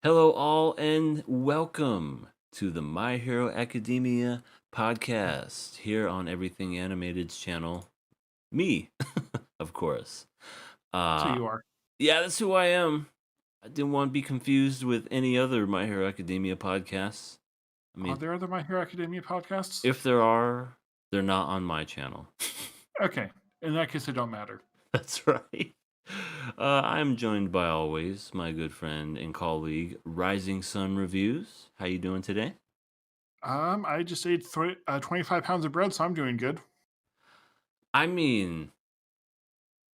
Hello, all, and welcome to the My Hero Academia podcast here on Everything Animated's channel. Me, of course. So Uh, you are. yeah, that's who I am. I didn't want to be confused with any other My Hero Academia podcasts. I Are mean, there other My Hero Academia podcasts? if there are, they're not on my channel. Okay. In that case, it don't matter. That's right. I'm joined by always my good friend and colleague, Rising Sun Reviews. How you doing today? I just ate 25 pounds of bread, so I'm doing good. I mean,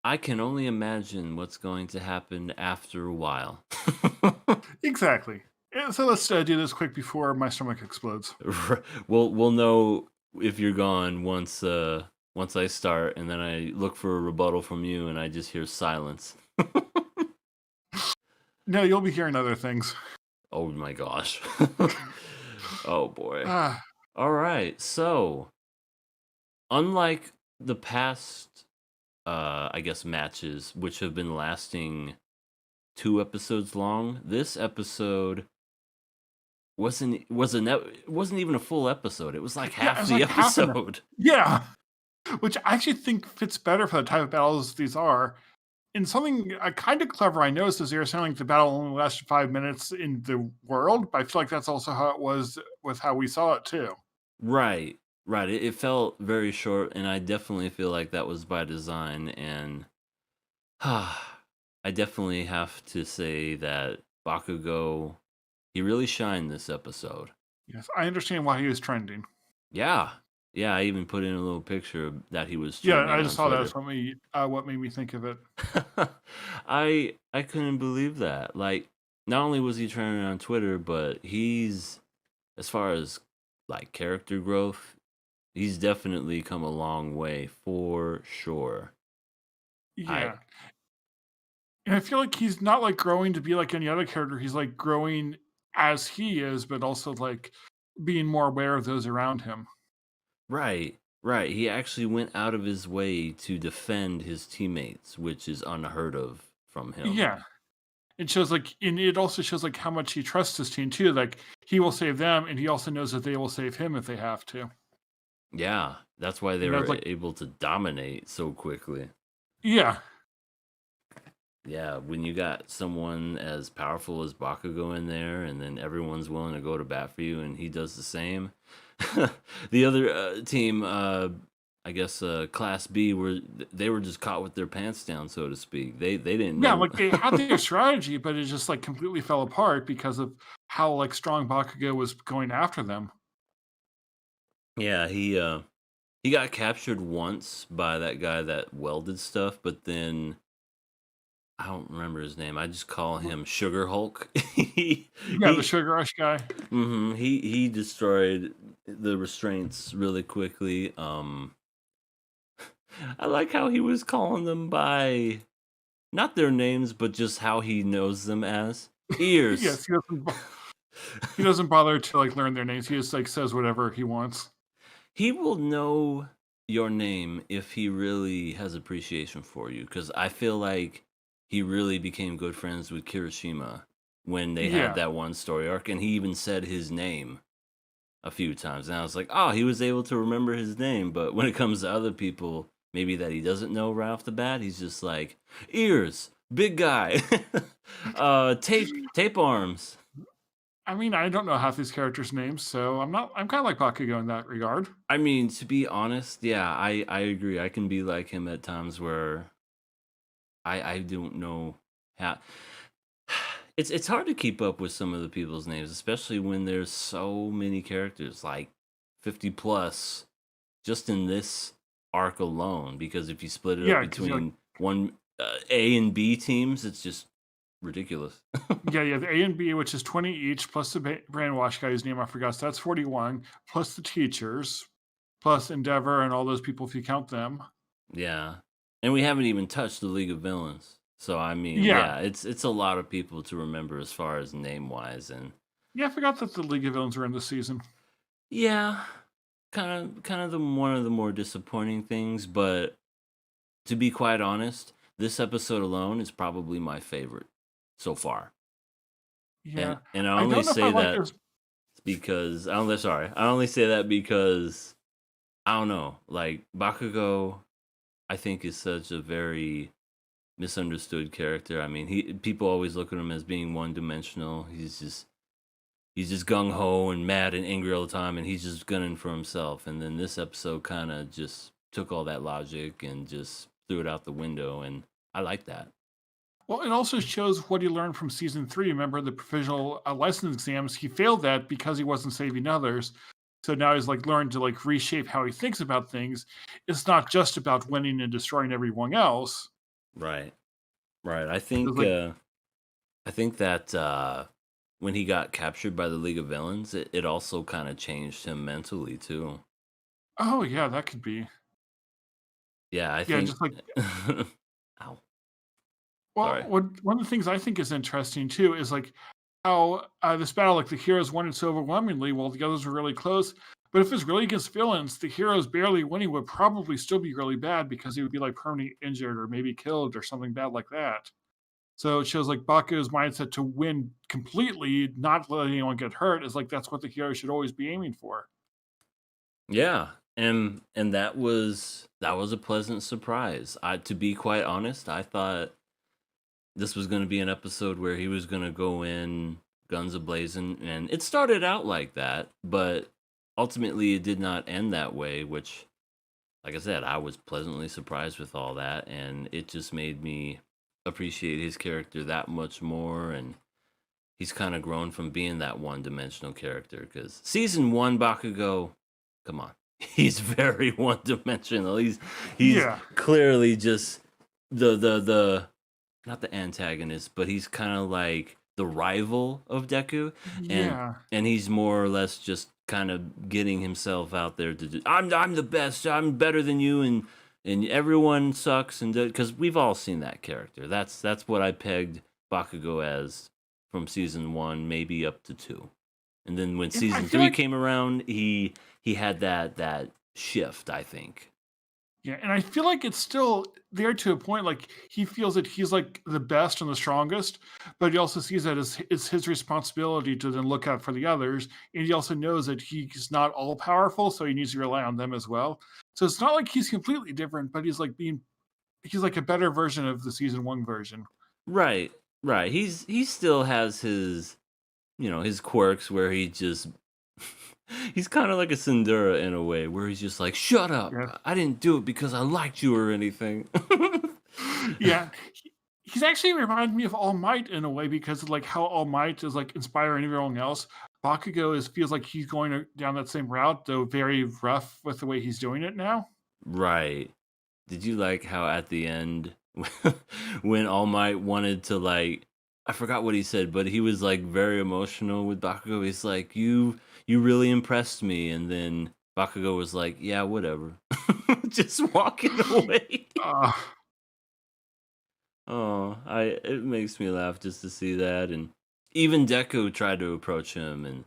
I can only imagine what's going to happen after a while. Exactly. So let's do this quick before my stomach explodes. We'll know if you're gone once I start, and then I look for a rebuttal from you, and I just hear silence. No, you'll be hearing other things. Oh my gosh. Oh boy. Ah, All right. So, unlike the past, I guess matches, which have been lasting 2 episodes long, this episode wasn't even a full episode. It was like yeah, half it's the like half an. episode. Yeah, which I actually think fits better for the type of battles these are. And something kind of clever I noticed is they were saying like the battle only lasted 5 minutes in the world, but I feel like that's also how it was with how we saw it too. Right, right. It felt very short, and I definitely feel like that was by design. And I definitely have to say that Bakugou, he really shined this episode. Yes, I understand why he was trending. Yeah, yeah. I even put in a little picture that he was Yeah, trending I just on saw that as Twitter. what made me think of it. I couldn't believe that. Like, not only was he trending on Twitter, but he's, as far as like character growth, he's definitely come a long way for sure. I Yeah, and I feel like he's not like growing to be like any other character. He's like growing as he is, but also like being more aware of those around him. Right, right. He actually went out of his way to defend his teammates, which is unheard of from him. Yeah, it shows like, and it also shows like how much he trusts his team too. Like he will save them, and he also knows that they will save him if they have to. Yeah, that's why they And I were was like, able to dominate so quickly. yeah, Yeah, when you got someone as powerful as Bakugou in there, and then everyone's willing to go to bat for you, and he does the same. The other team, I guess, Class B, they were just caught with their pants down, so to speak. They didn't yeah, know. like they had their strategy, but it just like completely fell apart because of how like strong Bakugo was going after them. Yeah, he got captured once by that guy that welded stuff, but then I don't remember his name. I just call him Sugar Hulk. he Yeah, the he Sugar Rush guy. he destroyed the restraints really quickly. I like how he was calling them by not their names, but just how he knows them as ears. Yes, he doesn't bother to like learn their names. He just like says whatever he wants. He will know your name if he really has appreciation for you, because I feel like he really became good friends with Kirishima when they had Yeah, that one story arc, and he even said his name a few times. And I was like, oh, he was able to remember his name. But when it comes to other people, maybe that he doesn't know right off the bat, he's just like, ears, big guy, tape arms. I mean, I don't know half these characters' names, so I'm not. I'm kind of like Bakugo in that regard. I mean, to be honest, yeah, I agree. I can be like him at times where I don't know how. It's hard to keep up with some of the people's names, especially when there's so many characters, like 50 plus, just in this arc alone. Because if you split it up Yeah, because you're like, between one A and B teams, it's just ridiculous. yeah, the A and B, which is 20 each, plus the brainwash guy whose name I forgot, so that's 41, plus the teachers, plus Endeavor and all those people if you count them. Yeah, and we haven't even touched the League of Villains. So I mean, Yeah, yeah, it's a lot of people to remember as far as name wise, and yeah, I forgot that the League of Villains were in this season. yeah, kind of the one of the more disappointing things. But to be quite honest, this episode alone is probably my favorite so far. Yeah. And I I only don't know if I say like that those. because I only say that because I don't know, like Bakugo I think is such a very misunderstood character. I mean, he people always look at him as being one dimensional. He's just gung ho and mad and angry all the time, and he's just gunning for himself. And then this episode kind of just took all that logic and just threw it out the window, and I like that. Well, it also shows what he learned from season 3. Remember the provisional, license exams? He failed that because he wasn't saving others. So now he's, like, learned to, like, reshape how he thinks about things. It's not just about winning and destroying everyone else. Right, right. It's like, I think that when he got captured by the League of Villains, it also kind of changed him mentally too. "Oh, yeah, that could be." Yeah, I Yeah, think. just like, Ow, well, sorry. one of the things I think is interesting too is, like, how, this battle, like, the heroes won it so overwhelmingly while the others were really close. But if it's really against villains, the heroes barely winning would probably still be really bad because he would be, like, permanently injured or maybe killed or something bad like that. So it shows, like, Baku's mindset to win completely, not let anyone get hurt, is like that's what the hero should always be aiming for. Yeah, and that was a pleasant surprise. I To be quite honest, I thought this was going to be an episode where he was going to go in guns a-blazing, and it started out like that, but ultimately it did not end that way, which, like I said, I was pleasantly surprised with all that, and it just made me appreciate his character that much more, and he's kind of grown from being that one-dimensional character, because season one Bakugo, come on, he's very one-dimensional. He's Yeah. clearly just the not the antagonist, but he's kind of like the rival of Deku, and Yeah. he's more or less just kind of getting himself out there to do. I'm the best. I'm better than you, and everyone sucks, and because we've all seen that character. That's what I pegged Bakugo as from season one, maybe up to two, and then when And I season feel three like, came around, he had that shift. I think. yeah, and I feel like it's still there to a point, like, he feels that he's, like, the best and the strongest, but he also sees that as it's his responsibility to then look out for the others, and he also knows that he's not all powerful, so he needs to rely on them as well. So it's not like he's completely different, but he's like a better version of the season 1 version. Right, right. He still has his his quirks where he just he's kind of like a Sindura in a way where he's just like, "Shut Yeah. up. I didn't do it because I liked you or anything." Yeah. He's actually reminded me of All Might in a way because of, like, how All Might is, like, inspiring everyone else. Bakugo feels like he's going down that same route, though very rough with the way he's doing it now. Right. Did you like how at the end when All Might wanted to like I forgot what he said, but he was like very emotional with Bakugo. He's like, You really impressed me," and then Bakugo was like, "Yeah, whatever." Just walking away. Uh, Oh, I it makes me laugh just to see that, and even Deku tried to approach him, and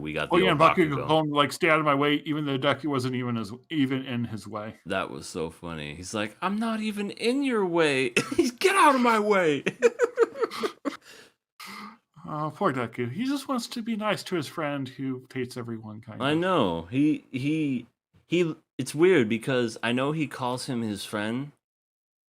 we got oh the yeah, old and Bakugo Bakugo. told him, like, "Stay out of my way," even though Deku wasn't even in his way. That was so funny. He's like, "I'm not even in your way." He's get out of my way. Oh, poor Deku. He just wants to be nice to his friend who hates everyone, kind I of. know. He. It's weird because I know he calls him his friend.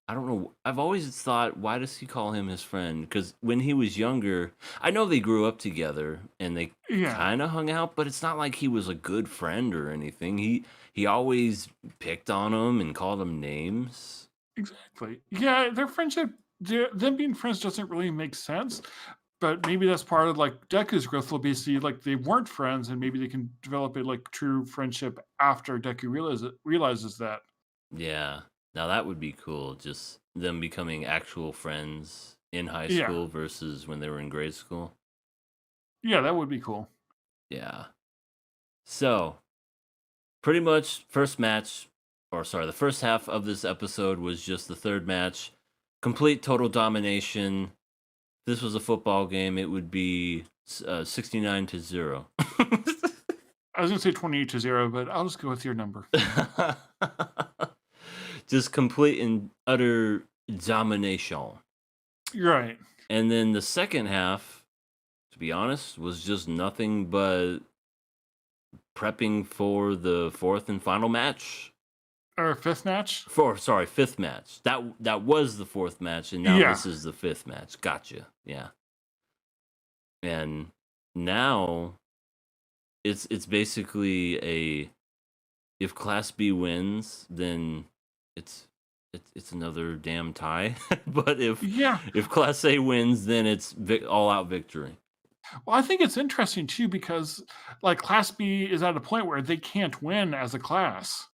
I don't know. I've always thought, why does he call him his friend? Because when he was younger, I know they grew up together and they Yeah, kind of hung out, but it's not like he was a good friend or anything. He always picked on him and called him names. exactly. Yeah, their friendship, them being friends doesn't really make sense. But maybe that's part of, like, Deku's growth will be see, like, they weren't friends, and maybe they can develop a, like, true friendship after Deku realizes that. Yeah. Now that would be cool. Just them becoming actual friends in high Yeah. school versus when they were in grade school. Yeah, that would be cool. Yeah. So, pretty much first match, or sorry, the first half of this episode was just the third match. Complete total domination. This was a football game, it would be 69-0. I was gonna say 28-0, but I'll just go with your number. Just complete and utter domination. You're right. And then the second half, to be honest, was just nothing but prepping for the fourth and final match. Or fifth match? Fifth match. That was the fourth match, and now Yeah. this is the fifth match. Gotcha. Yeah. And now it's basically a if Class B wins, then it's it's another damn tie. But Yeah. if Class A wins, then it's all out victory. Well, I think it's interesting too because, like, Class B is at a point where they can't win as a class.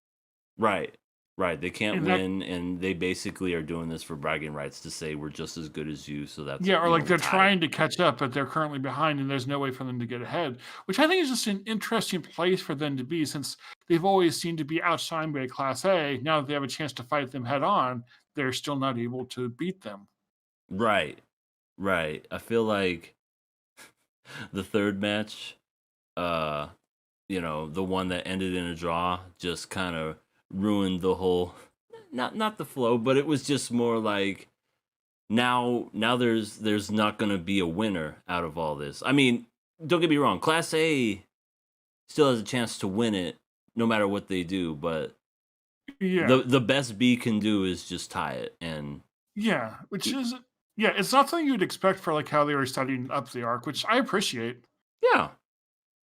Right. Right. They can't And that win, and they basically are doing this for bragging rights to say we're just as good as you. So that's Yeah, or like we're they're tied. trying to catch up, but they're currently behind, and there's no way for them to get ahead, which I think is just an interesting place for them to be since they've always seemed to be outshined by Class A. Now that they have a chance to fight them head on, they're still not able to beat them. Right. Right. I feel like the third match, uh, the one that ended in a draw, just kind of ruined the whole not the flow, but it was just more like now there's not going to be a winner out of all this. I mean, don't get me wrong, Class A still has a chance to win it no matter what they do, but Yeah, the best B can do is just tie it. And yeah, which y- is yeah, it's not something you'd expect for like how they were setting up the arc, which I appreciate. yeah.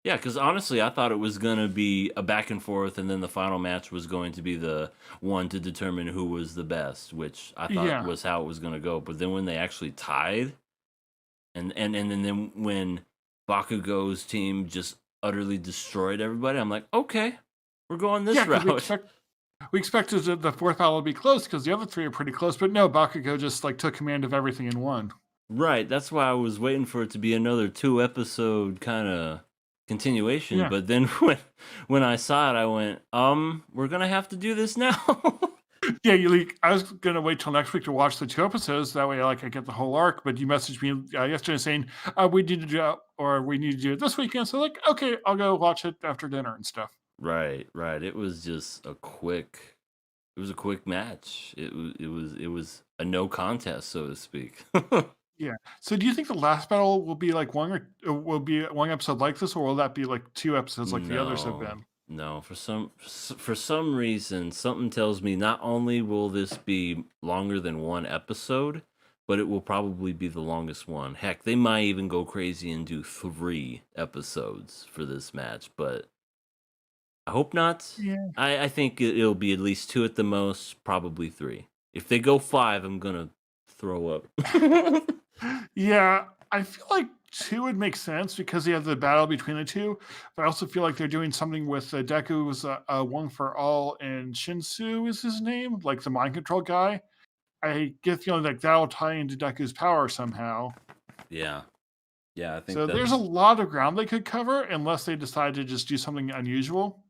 Yeah, because honestly, I thought it was gonna be a back and forth, and then the final match was going to be the one to determine who was the best, which I thought Yeah, was how it was gonna go. But then when they actually tied, and then when Bakugou's team just utterly destroyed everybody, I'm like, okay, we're going yeah, this because route. we expected the fourth battle to be close because the other three are pretty close, but no, Bakugo just like took command of everything and won. Right, that's why I was waiting for it to be another 2 episode kind of continuation. Yeah. But then when I saw it, I went, we're gonna have to do this now. Yeah, you leak. I was gonna wait till next week to watch the 2 episodes, that way, like, I get the whole arc, but you messaged me, yesterday saying, "We need to do it or we need to do it this weekend," so, like, "Okay, I'll go watch it after dinner and stuff." Right, right. It was a quick match. It was a no contest, so to speak. Yeah. So do you think the last battle will be, like, will be 1 episode like this, or will that be, like, 2 episodes like the others have No. been? No, for some reason, something tells me not only will this be longer than one episode, but it will probably be the longest one. Heck, they might even go crazy and do 3 episodes for this match, but I hope not. Yeah. I think it'll be at least 2 at the most, probably 3. If they go 5, I'm gonna throw up. Yeah, I feel like 2 would make sense because you have the battle between the 2, but I also feel like they're doing something with, Deku's, One for All and Shinsu is his name, like the mind control guy. I get the feeling like that'll tie into Deku's power somehow. Yeah. Yeah, I think So there's a that's lot of ground they could cover unless they decide to just do something unusual.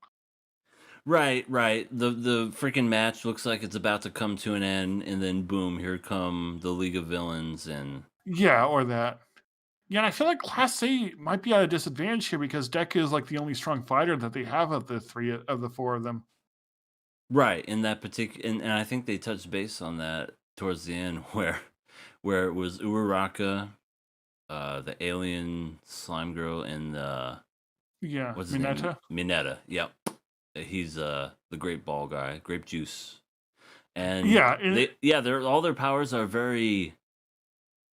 right, right. The freaking match looks like it's about to come to an end, and then boom, here come the League of Villains, and Yeah, or that. Yeah, and I feel like Class A might be at a disadvantage here because Deku is like the only strong fighter that they have of the 3 of the 4 of them. right in that particular, and I think they touched base on that towards the end, where it was Uraraka, the alien slime girl, and Yeah, what's his name, Mineta. Mineta. Yep, he's the grape ball guy, grape juice, and Yeah, and they're all their powers are very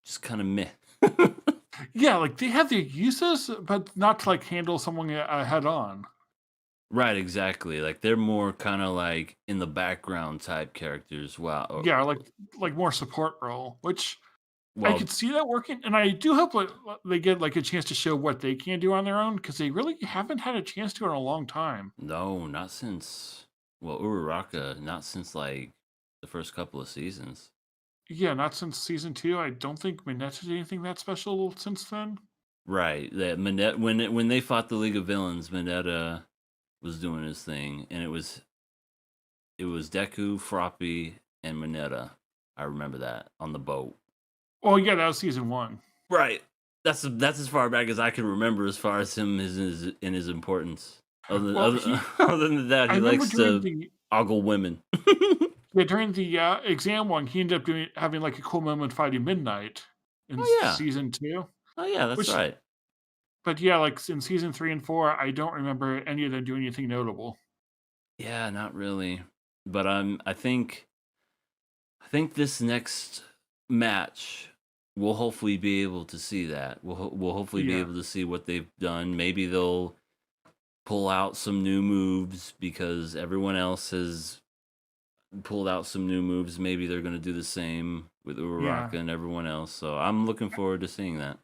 just kind of meh. yeah, like they have their uses, but not to like handle someone head on. Right, exactly. Like they're more kind of like in the background type characters. Wow. Yeah, like more support role, which I Well, could see that working, and I do hope like, they get like a chance to show what they can do on their own because they really haven't had a chance to in a long time. no, not since Uraraka, not since like the first couple of seasons. Yeah, not since season 2. I don't think Mineta did anything that special since then. Right. That Mineta when they fought the League of Villains, Mineta was doing his thing, and it was Deku, Froppy, and Mineta. I remember that on the boat. Well, yeah, that was season 1. Right. That's as far back as I can remember as far as him his importance. Other, Well, other, other than that, I he remember likes during to the ogle women. yeah, during the exam one, he ended up having like a cool moment fighting Midnight in Oh yeah. season 2, Oh yeah, that's which right. But yeah, like in season 3 and 4, I don't remember any of them doing anything notable. Yeah, not really. But I think this next match we'll hopefully be able to see that. We'll hopefully be Yeah. able to see what they've done. Maybe they'll pull out some new moves because everyone else has pulled out some new moves. Maybe they're going to do the same with Yeah. Uraraka and everyone else. So I'm looking forward to seeing that.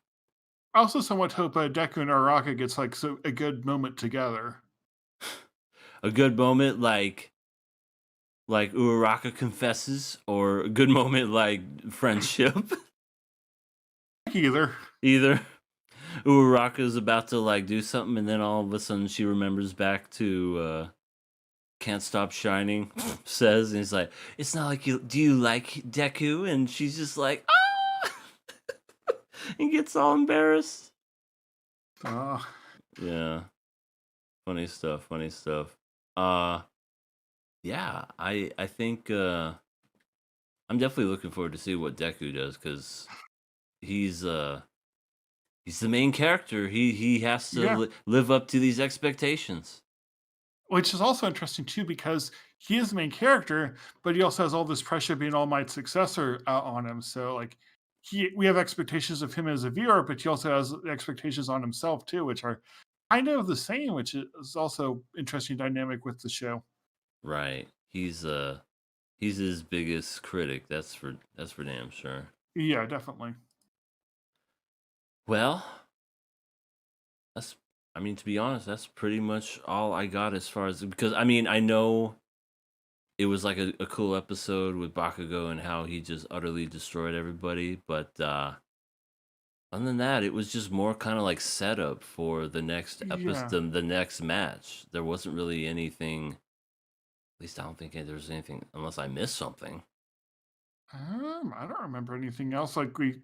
I also somewhat hope, Deku and Araka gets, like, a good moment together. A good moment like Uraraka confesses, or a good moment like friendship. Either. Either Uraraka is about to like do something, and then all of a sudden she remembers back to "Can't Stop Shining." Says, and he's like, "It's not like you. Do you like Deku?" And she's just like, "Ah!" and gets all embarrassed. Uh, Yeah, funny stuff. Funny stuff. Uh, yeah, I think I'm definitely looking forward to see what Deku does because he's uh he's the main character. He has to yeah. live up to these expectations. Which is also interesting too because he is the main character, but he also has all this pressure being All Might's successor, on him. So, like, we have expectations of him as a viewer, but he also has expectations on himself too, which are kind of the same, which is also interesting dynamic with the show. Right. He's his biggest critic. That's for damn sure. Yeah, definitely. Well, that's I mean, to be honest, that's pretty much all I got as far as because I mean, I know it was like a cool episode with Bakugou and how he just utterly destroyed everybody, but other than that, it was just more kind of like setup for the next Yeah. episode, the next match. There wasn't really anything. At least I don't think there was anything, unless I missed something. I don't remember anything else. Like we,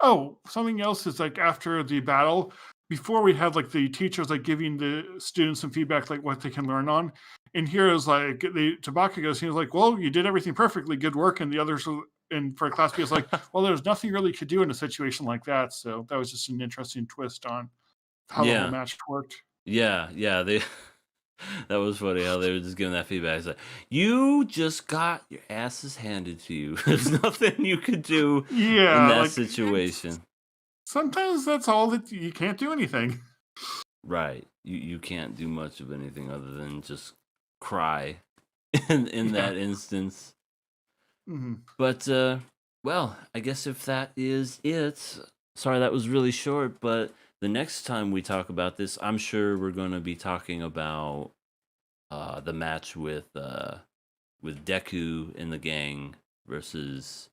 oh, something else is like after the battle, before we had like the teachers like giving the students some feedback, like what they can learn on. And here is like the Tabaka goes, he was like, "Well, you did everything perfectly, good work." And the others, and for class B, is like, "Well, there's nothing really you could do in a situation like that." So that was just an interesting twist on how the whole Yeah, match worked. yeah. They that was funny how they were just giving that feedback. It's like, you just got your asses handed to you. There's nothing you could do in Yeah, that like it's situation. sometimes that's all that you can't do anything. Right. You can't do much of anything other than just cry in Yeah. that instance. Mhm. But well, I guess if that is it. Sorry that was really short, but the next time we talk about this, I'm sure we're going to be talking about the match with Deku in the gang versus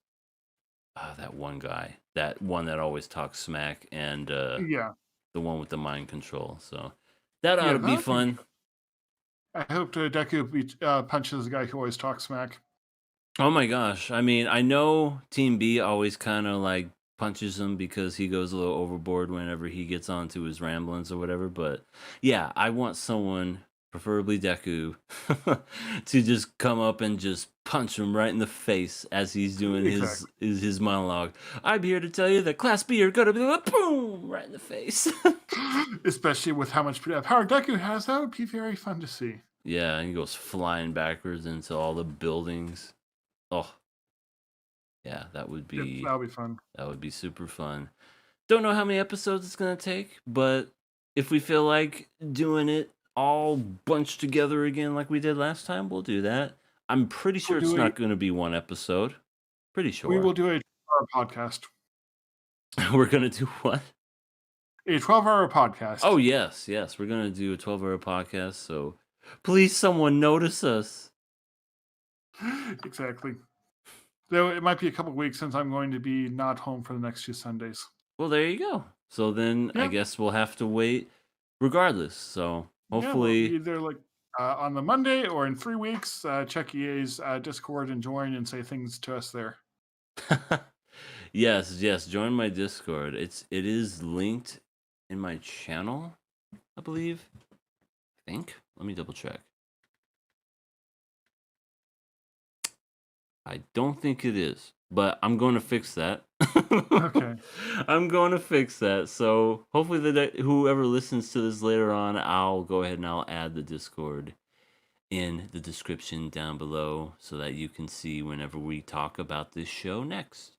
that one guy, that one that always talks smack, and Yeah. the one with the mind control. So that ought Yeah, to be that would be fun. I hope Deku punches the guy who always talks smack. Oh my gosh! I mean, I know Team B always kind of like punches him because he goes a little overboard whenever he gets onto his ramblings or whatever. But yeah, I want someone, preferably Deku, to just come up and just punch him right in the face as he's doing his Exactly. his monologue. I'm here to tell you that Class B are gonna be like, boom right in the face. Especially with how much power Deku has, that would be very fun to see. Yeah, and he goes flying backwards into all the buildings. Oh, yeah, That would be fun. that would be super fun. Don't know how many episodes it's gonna take, but if we feel like doing it all bunched together again like we did last time, we'll do that. I'm pretty We'll sure it's do a not gonna be one episode. Pretty we sure. will do a 12-hour podcast. We're gonna do what? A 12-hour podcast. Oh yes. We're gonna do a 12-hour podcast, so please someone notice us. Exactly. Though it might be a couple weeks since I'm going to be not home for the next 2 Sundays. Well, there you go. So then I Yeah. guess we'll have to wait regardless. So Yeah, we'll hopefully either like on the Monday or in 3 weeks, check EA's Discord and join and say things to us there. yes, join my Discord. It is linked in my channel, I believe. I think. Let me double check. I don't think it is. but I'm going to fix that. Okay. I'm going to fix that. So hopefully, whoever listens to this later on, I'll go ahead and I'll add the Discord in the description down below so that you can see whenever we talk about this show next.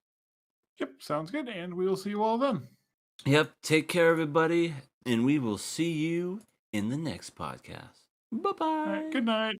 Yep, sounds good, and we will see you all then. Yep. Take care, everybody, and we will see you in the next podcast. Bye All right, bye. good night.